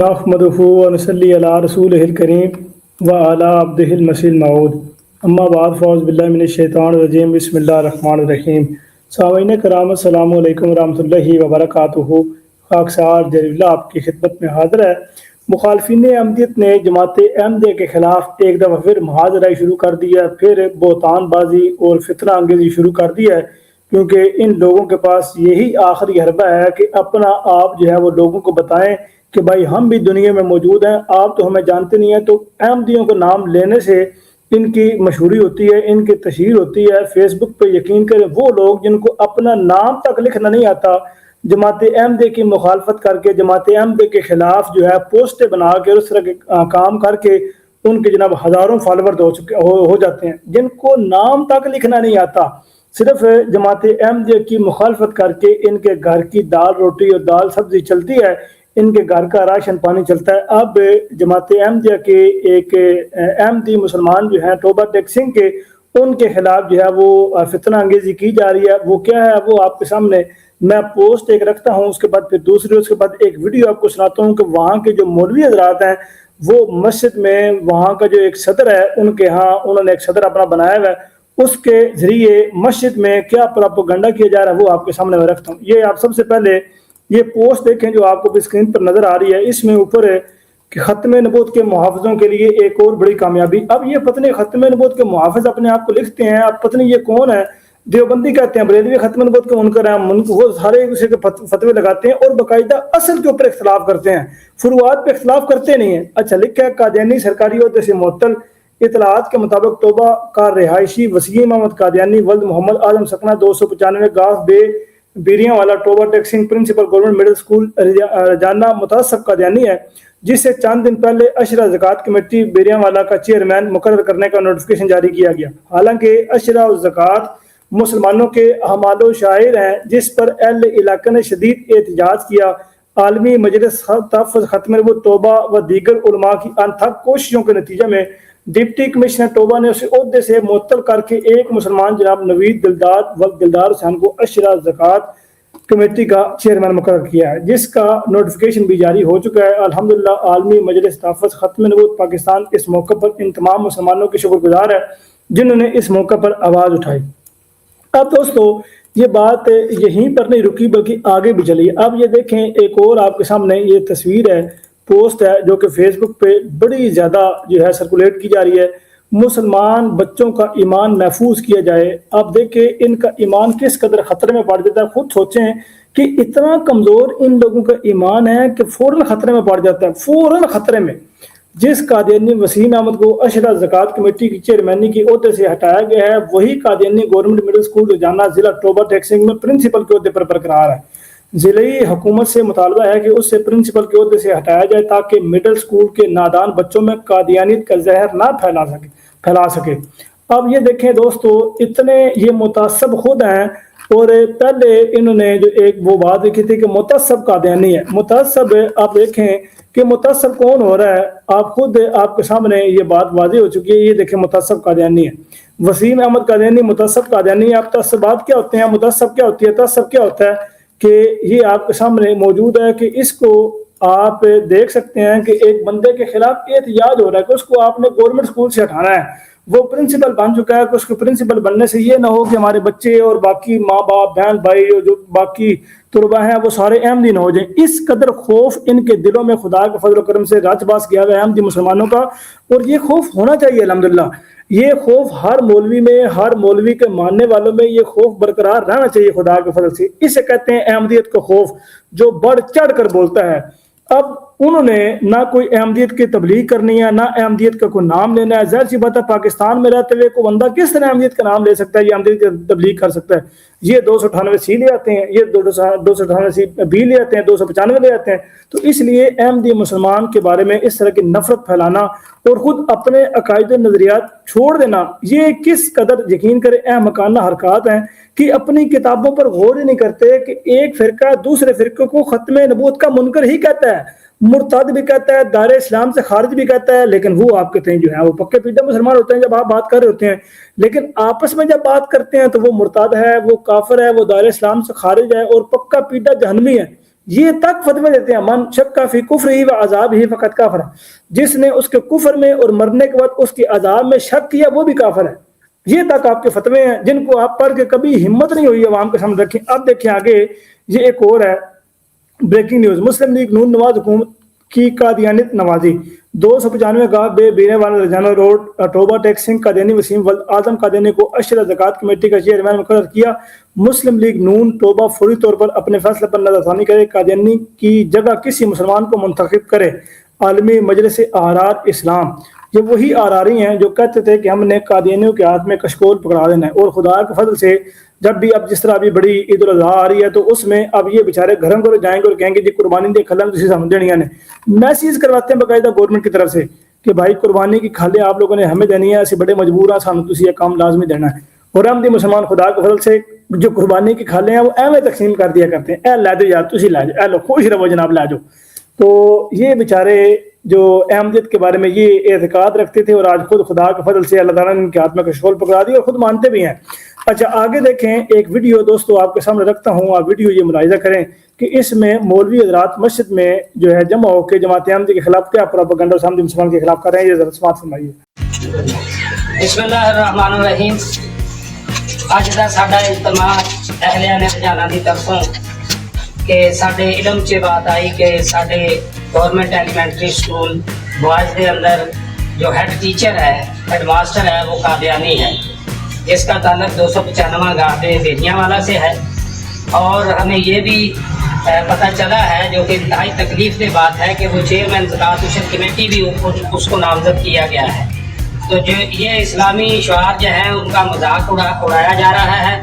نحمده ونصلي على رسوله الكريم وعلى عبده المسيح الموعود اما بعد فاعوذ باللہ من الشیطان الرجیم بسم اللہ الرحمن الرحیم. سامعین کرام السلام علیکم ورحمۃ اللہ وبرکاتہ. خاکسار جلیلہ آپ کی خدمت میں حاضر ہے. مخالفین احمدیت نے جماعت احمدیہ کے خلاف ایک دفعہ پھر محاذرہ شروع کر دیا، پھر بہتان بازی اور فتنہ انگیزی شروع کر دیا ہے، کیونکہ ان لوگوں کے پاس یہی آخری حربہ ہے کہ اپنا آپ جو ہے وہ لوگوں کو بتائیں کہ بھائی ہم بھی دنیا میں موجود ہیں، آپ تو ہمیں جانتے نہیں ہیں. تو احمدیوں کا نام لینے سے ان کی مشہوری ہوتی ہے، ان کی تشہیر ہوتی ہے. فیس بک پہ یقین کریں وہ لوگ جن کو اپنا نام تک لکھنا نہیں آتا، جماعت احمدیہ کی مخالفت کر کے، جماعت احمدیہ کے خلاف جو ہے پوسٹیں بنا کے اس طرح کے کام کر کے ان کے جناب ہزاروں فالورز ہو جاتے ہیں. جن کو نام تک لکھنا نہیں آتا، صرف جماعت احمدیہ کی مخالفت کر کے ان کے گھر کی دال روٹی اور دال سبزی چلتی ہے، ان کے گھر کا راشن پانی چلتا ہے. اب جماعت احمدیہ کے ایک احمدی مسلمان جو ہیں توبہ ٹیک سنگھ کے، ان کے خلاف جو ہے وہ فتنہ انگیزی کی جا رہی ہے. وہ کیا ہے وہ آپ کے سامنے میں پوسٹ ایک رکھتا ہوں، اس کے بعد پھر دوسری، اس کے بعد ایک ویڈیو آپ کو سناتا ہوں کہ وہاں کے جو مولوی حضرات ہیں وہ مسجد میں، وہاں کا جو ایک صدر ہے ان کے ہاں، انہوں نے ایک صدر اپنا بنایا ہوا ہے، اس کے ذریعے مسجد میں کیا پراپیگنڈا کیا جا رہا ہے وہ آپ کے سامنے میں رکھتا ہوں. یہ آپ سب سے پہلے یہ پوسٹ دیکھیں جو آپ کو اسکرین پر نظر آ رہی ہے. اس میں اوپر ہے کہ ختم نبوت کے محافظوں کے لیے ایک اور بڑی کامیابی. اب یہ پتہ نہیں ختم نبوت کے محافظ اپنے آپ کو لکھتے ہیں، اب پتہ نہیں یہ کون ہے. دیوبندی کہتے ہیں، بریلوی ختم نبوت کے منکر ہیں، وہ سارے ایک دوسرے کے فتوے لگاتے ہیں اور باقاعدہ اصل کے اوپر اختلاف کرتے ہیں، فروعات پہ اختلاف کرتے نہیں ہیں. اچھا لکھا ہے قادیانی سرکاری عہدے سے معطل. اطلاعات کے مطابق توبہ کا رہائشی وسیم احمد قادیانی ولد محمد اعظم سکنہ 295 گاف بے بیریاں والا Toba Tek Singh principal government middle school Rajana متعصب قادیانی ہے، جس سے چند دن پہلے اشرا زکوٰۃ کمیٹی بیریاں والا کا چیئرمین مقرر کرنے کا نوٹیفکیشن جاری کیا گیا. حالانکہ اشرا زکوٰۃ مسلمانوں کے حمال و شاعر ہیں، جس پر اہل علاقہ نے شدید احتجاج کیا. عالمی مجلس تحفظ ختم نبوت توبہ و دیگر علماء کی انتھک کوششوں کے نتیجے میں ڈپٹی کمشنر توبہ نے اسے عہدے سے معطل کر کے ایک مسلمان جناب نوید دلدار حسین کو اشرا زکوٰۃ کمیٹی کا چیئرمین مقرر کیا ہے، جس کا نوٹیفکیشن بھی جاری ہو چکا ہے. الحمدللہ عالمی مجلس تحفظ ختم نبوت پاکستان اس موقع پر ان تمام مسلمانوں کی شکر گزار ہے جنہوں نے اس موقع پر آواز اٹھائی. اب دوستو یہ بات یہیں پر نہیں رکی بلکہ آگے بھی چلی. اب یہ دیکھیں ایک اور آپ کے سامنے یہ تصویر ہے، پوسٹ ہے جو کہ فیس بک پہ بڑی زیادہ جو ہے سرکولیٹ کی جا رہی ہے. مسلمان بچوں کا ایمان محفوظ کیا جائے. اب دیکھیں ان کا ایمان کس قدر خطرے میں پڑ جاتا ہے. خود سوچیں کہ اتنا کمزور ان لوگوں کا ایمان ہے کہ فوراً خطرے میں پڑ جاتا ہے، فوراً خطرے میں. جس قادیانی وسیم احمد کو اشرا زکوٰۃ کمیٹی کی چیئرمینی کی عہدے سے ہٹایا گیا ہے، وہی قادیانی گورنمنٹ مڈل اسکول رجانہ ضلع توبہ ٹیک سنگھ میں پرنسپل کے عہدے پر برقرار ہے. ضلعی حکومت سے مطالبہ ہے کہ اس سے پرنسپل کے عہدے سے ہٹایا جائے تاکہ مڈل اسکول کے نادان بچوں میں قادیانیت کا زہر نہ پھیلا سکے. اب یہ دیکھیں دوستو، اتنے یہ متعصب خود ہیں، اور پہلے انہوں نے جو ایک وہ بات لکھی تھی کہ متعصب قادیانی ہے. متعصب آپ دیکھیں کہ متعصب کون ہو رہا ہے، آپ خود آپ کے سامنے یہ بات واضح ہو چکی ہے. یہ دیکھیں متعصب قادیانی ہے، وسیم احمد قادیانی متعصب قادیانی ہے. آپ تعصبات کیا ہوتے ہیں، متعصب کیا ہوتی ہے، تعصب کیا ہوتا ہے کہ یہ آپ کے سامنے موجود ہے کہ اس کو آپ دیکھ سکتے ہیں کہ ایک بندے کے خلاف احتجاج ہو رہا ہے کہ اس کو آپ نے گورنمنٹ اسکول سے ہٹانا ہے. وہ پرنسپل بن چکا ہے کہ اس کے پرنسپل بننے سے یہ نہ ہو کہ ہمارے بچے اور باقی ماں باپ بہن بھائی اور جو باقی طلباء ہیں وہ سارے احمدی نہ ہو جائیں. اس قدر خوف ان کے دلوں میں خدا کے فضل و کرم سے راج باز کیا ہوا ہے احمدی مسلمانوں کا، اور یہ خوف ہونا چاہیے. الحمدللہ یہ خوف ہر مولوی میں، ہر مولوی کے ماننے والوں میں یہ خوف برقرار رہنا چاہیے خدا کے فضل سے. اسے کہتے ہیں احمدیت کا خوف جو بڑھ چڑھ کر بولتا ہے. اب انہوں نے نہ کوئی احمدیت کی تبلیغ کرنی ہے، نہ احمدیت کا کوئی نام لینا ہے. ظاہر سی بات ہے پاکستان میں رہتے ہوئے کوئی بندہ کس طرح احمدیت کا نام لے سکتا ہے، یہ احمدیت کی تبلیغ کر سکتا ہے. یہ 298 لے آتے ہیں، یہ 298 بی لے آتے ہیں، 295 لے آتے ہیں. تو اس لیے احمدی مسلمان کے بارے میں اس طرح کی نفرت پھیلانا اور خود اپنے عقائد و نظریات چھوڑ دینا، یہ کس قدر یقین کرے احمقانہ حرکات ہیں کہ اپنی کتابوں پر غور ہی نہیں کرتے کہ ایک فرقہ دوسرے فرقے کو ختم نبوت کا منکر ہی کہتا ہے، مرتد بھی کہتا ہے، دار اسلام سے خارج بھی کہتا ہے. لیکن وہ آپ کہتے ہیں جو ہیں وہ پکے پیٹے مسلمان ہوتے ہیں جب آپ بات کر رہے ہوتے ہیں، لیکن آپس میں جب بات کرتے ہیں تو وہ مرتد ہے، وہ کافر ہے، وہ دار اسلام سے خارج ہے اور پکا پیٹا جہنمی ہے. یہ تک فتوے دیتے ہیں من شک فی کفر ہی و عذاب ہی فقط کافر، جس نے اس کے کفر میں اور مرنے کے بعد اس کی عذاب میں شک کیا وہ بھی کافر ہے۔ یہ تک آپ کے فتوے ہیں جن کو آپ پڑھ کے کبھی ہمت نہیں ہوئی عوام کے سامنے رکھیں۔ اب دیکھیں آگے، یہ ایک اور ہے بریکنگ نیوز، مسلم لیگ نون نواز حکومت کی قادیانیت نوازی، 295 گاہ بے بینے والا رجانہ روڈ ٹوبہ ٹیک سنگھ قادیانی وسیم ولد اعظم قادیانی کو اشرا زکوٰۃ کمیٹی کا چیئرمین مقرر کیا۔ مسلم لیگ نون توبہ فوری طور پر اپنے فیصلے پر نظر ثانی کرے، قادیانی کی جگہ کسی مسلمان کو منتخب کرے۔ عالمی مجلس احرار اسلام، یہ وہی آراری ہیں جو کہتے تھے کہ ہم نے قادیانیوں کے ہاتھ میں کشکول پکڑا دینا ہے، اور خدا کے فضل سے جب بھی اب جس طرح ابھی بڑی عید الاضحیٰ آ رہی ہے تو اس میں اب یہ بیچارے گھروں کو جائیں گے اور کہیں گے جی قربانی دے کھلن تسی سامنے دینیاں نے، میسیج کرواتے ہیں باقاعدہ گورنمنٹ کی طرف سے کہ بھائی قربانی کی کھالیں آپ لوگوں نے ہمیں دینی ہے، اسی بڑے مجبور ہیں، سانو تسی یہ کام لازمی دینا ہے۔ اور ہم دی مسلمان خدا کے فضل سے جو قربانی کی کھالیں ہیں وہ ایویں تقسیم کر دیا کرتے ہیں، اے لے دو یار تسی لے جاؤ، اے لو خوش رہو جناب لے جاؤ۔ تو یہ بیچارے جو احمدیت کے بارے میں یہ اعتقاد رکھتے تھے اور آج خود خدا کے فضل سے اللہ تعالیٰ نے ان کے ہاتھ میں کشکول پکڑا دی اور خود مانتے بھی ہیں۔ اچھا آگے دیکھیں، ایک ویڈیو دوستو آپ کے سامنے رکھتا ہوں، آپ ویڈیو یہ ملاحظہ کریں کہ اس میں مولوی حضرات مسجد میں جو ہے جمع ہو کے جماعت احمدیہ کے خلاف کیا پروپیگنڈا احمدی مسلمان کے خلاف کر رہے ہیں، یہ ذرا سماعت فرمائیے۔ بسم اللہ الرحمن الرحیم۔ اج دا ساڈا اجتماع اہلیہ نے رجحانہ دی طرفوں کہ ساڈے علم چ بات آئی کہ ساڈے گورنمنٹ ایلیمنٹری اسکول بوائز دے اندر جو ہیڈ ٹیچر ہے، ہیڈ ماسٹر ہے، وہ قادیانی ہے، جس کا تعلق 295 گاہ بے بیڑیاں والا سے ہے۔ اور ہمیں یہ بھی پتہ چلا ہے جو کہ انتہائی تکلیف دہ بات ہے کہ وہ چیئرمین زکوٰۃ اشر کمیٹی بھی اس کو نامزد کیا گیا ہے۔ تو جو یہ اسلامی شعار جو ہیں ان کا مذاق اڑایا جا رہا ہے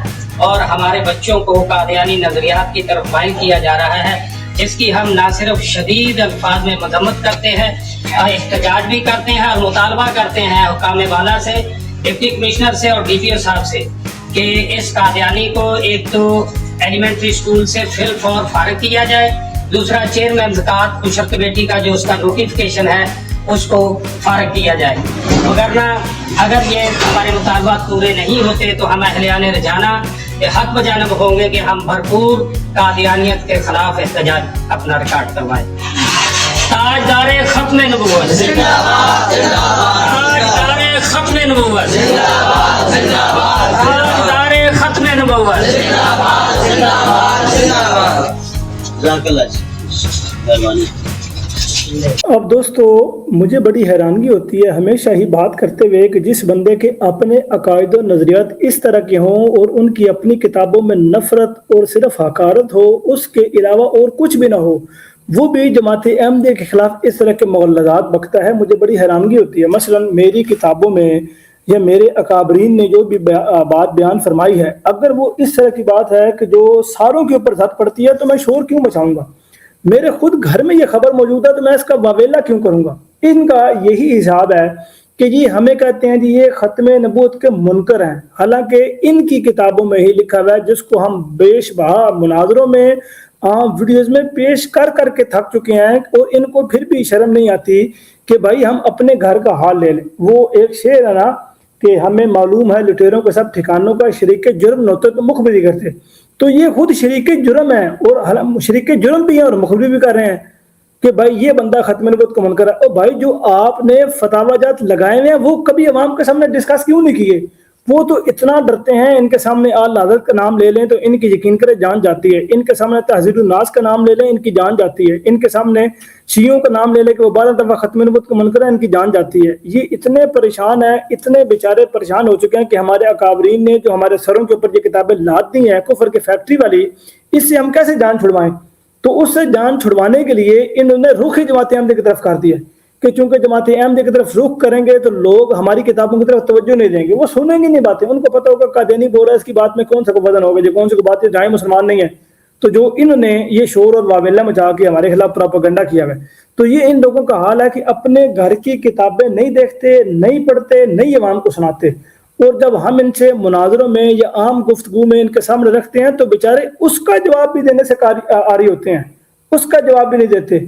اور ہمارے بچوں کو قادیانی نظریات کی طرف مائل کیا جا رہا ہے، جس کی ہم نہ صرف شدید الفاظ میں مذمت کرتے ہیں، احتجاج بھی کرتے ہیں اور مطالبہ کرتے ہیں حکام بالا سے، ڈپٹی کمشنر سے اور ڈی پی او صاحب سے کہ اس قادیانی کو ایک تو ایلیمنٹری اسکول سے فی الفور فارغ کیا جائے، دوسرا چیئرمین زکوٰۃ اشر کمیٹی کا جو اس کا نوٹیفکیشن ہے اس کو فارغ کیا جائے، وگرنہ اگر یہ ہمارے مطالبات پورے نہیں ہوتے تو ہم اہلیان رجحانہ حق بجانب ہوں گے کہ ہم بھرپور قادیانیت کے خلاف احتجاج اپنا ریکارڈ کروائیں۔ تاجدار ختم نبوت، تاجدار ختم نبوت، تاجدار ختم نبوت۔ اب دوستو مجھے بڑی حیرانگی ہوتی ہے ہمیشہ ہی بات کرتے ہوئے کہ جس بندے کے اپنے عقائد و نظریات اس طرح کے ہوں اور ان کی اپنی کتابوں میں نفرت اور صرف حقارت ہو، اس کے علاوہ اور کچھ بھی نہ ہو، وہ بھی جماعت احمدیہ کے خلاف اس طرح کے مغلظات بکتا ہے۔ مجھے بڑی حیرانگی ہوتی ہے، مثلا میری کتابوں میں یا میرے اکابرین نے جو بھی بات بیان فرمائی ہے، اگر وہ اس طرح کی بات ہے کہ جو ساروں کے اوپر زد پڑتی ہے تو میں شور کیوں مچاؤں گا؟ میرے خود گھر میں یہ خبر موجود ہے تو میں اس کا واویلا کیوں کروں گا؟ ان کا یہی حساب ہے کہ یہ ہمیں کہتے ہیں جی یہ ختم نبوت کے منکر ہیں، حالانکہ ان کی کتابوں میں ہی لکھا ہوا ہے، جس کو ہم بیش بہا مناظروں میں عام ویڈیوز میں پیش کر کر کے تھک چکے ہیں، اور ان کو پھر بھی شرم نہیں آتی کہ بھائی ہم اپنے گھر کا حال لے لیں۔ وہ ایک شعر ہے نا کہ ہمیں معلوم ہے لٹیروں کے سب ٹھکانوں کا، شریک جرم نہ ہوتے تو مخبری کرتے، تو یہ خود شریک جرم ہے اور شریک جرم بھی ہیں اور مخبری بھی کر رہے ہیں کہ بھائی یہ بندہ ختم نبوت کو منکر ہے۔ اور بھائی جو آپ نے فتاوی جات لگائے ہوئے ہیں وہ کبھی عوام کے سامنے ڈسکس کیوں نہیں کیے؟ وہ تو اتنا ڈرتے ہیں، ان کے سامنے اعلیٰ حضرت کا نام لے لیں تو ان کی یقین کرے جان جاتی ہے، ان کے سامنے تحذیر الناس کا نام لے لیں ان کی جان جاتی ہے، ان کے سامنے شیعوں کا نام لے لیں کہ وہ 12 دفعہ ختم نبوت کو منکر ہے، ان کی جان جاتی ہے۔ یہ اتنے پریشان ہیں، اتنے بیچارے پریشان ہو چکے ہیں کہ ہمارے اکابرین نے جو ہمارے سروں کے اوپر یہ کتابیں لاد دی ہیں کفر کے فیکٹری والی، اس سے ہم کیسے جان چھڑوائیں؟ تو اس سے جان چھڑوانے کے لیے انہوں نے رخ ہی جماعت احمدیہ کی طرف کر دیا کہ چونکہ جماعت احمدیہ کی طرف رخ کریں گے تو لوگ ہماری کتابوں کی طرف توجہ نہیں دیں گے، وہ سنیں گے نہیں باتیں، ان کو پتہ ہوگا قادیانی بول رہا ہے اس کی بات میں کون سا کو وزن ہوگا، جو کون سی کو بات ہے جائیں مسلمان نہیں ہے۔ تو جو انہوں نے یہ شور اور واویلا مچا کے ہمارے خلاف پروپیگنڈا کیا ہے، تو یہ ان لوگوں کا حال ہے کہ اپنے گھر کی کتابیں نہیں دیکھتے، نہیں پڑھتے، نہیں عوام کو سناتے، اور جب ہم ان سے مناظروں میں یا عام گفتگو میں ان کے سامنے رکھتے ہیں تو بیچارے اس کا جواب بھی دینے سے آری ہوتے ہیں، اس کا جواب بھی نہیں دیتے۔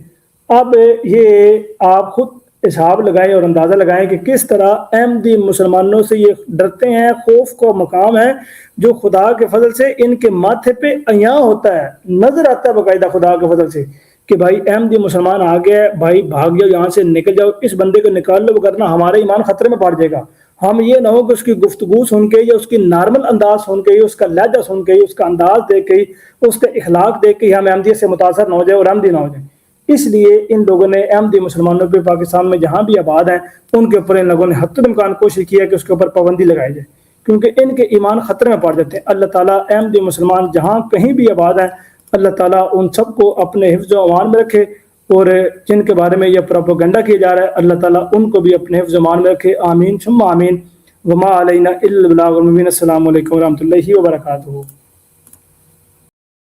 اب یہ آپ خود حساب لگائیں اور اندازہ لگائیں کہ کس طرح احمدی مسلمانوں سے یہ ڈرتے ہیں، خوف کو مقام ہے جو خدا کے فضل سے ان کے ماتھے پہ عیاں ہوتا ہے، نظر آتا ہے باقاعدہ خدا کے فضل سے کہ بھائی احمدی مسلمان آ گیا ہے، بھائی بھاگ جاؤ یہاں سے، نکل جاؤ، اس بندے کو نکال لو، ورنہ ہمارا ایمان خطرے میں پڑ جائے گا۔ ہم یہ نہ ہو کہ اس کی گفتگو سن کے یا اس کی نارمل انداز سن کے، اس کا لہجہ سن کے، اس کا انداز دیکھ کے، اس کا اخلاق دیکھ کے ہم احمدیت سے متاثر نہ ہو جائے اور احمدی نہ ہو جائے۔ اس لیے ان لوگوں نے احمدی مسلمانوں پہ پاکستان میں جہاں بھی آباد ہیں ان کے اوپر ان لوگوں نے حتی الامکان کوشش کی ہے کہ اس کے اوپر پابندی لگائی جائے، کیونکہ ان کے ایمان خطرے میں پڑ جاتے ہیں۔ اللہ تعالیٰ احمدی مسلمان جہاں کہیں بھی آباد ہیں، اللہ تعالیٰ ان سب کو اپنے حفظ و امان میں رکھے، اور جن کے بارے میں یہ پروپیگنڈا کیا جا رہا ہے اللہ تعالیٰ ان کو بھی اپنے حفظ و امان میں رکھے، آمین ثم آمین۔ وما علینا الا البلاغ المبین۔ السلام علیکم ورحمۃ اللہ وبرکاتہ۔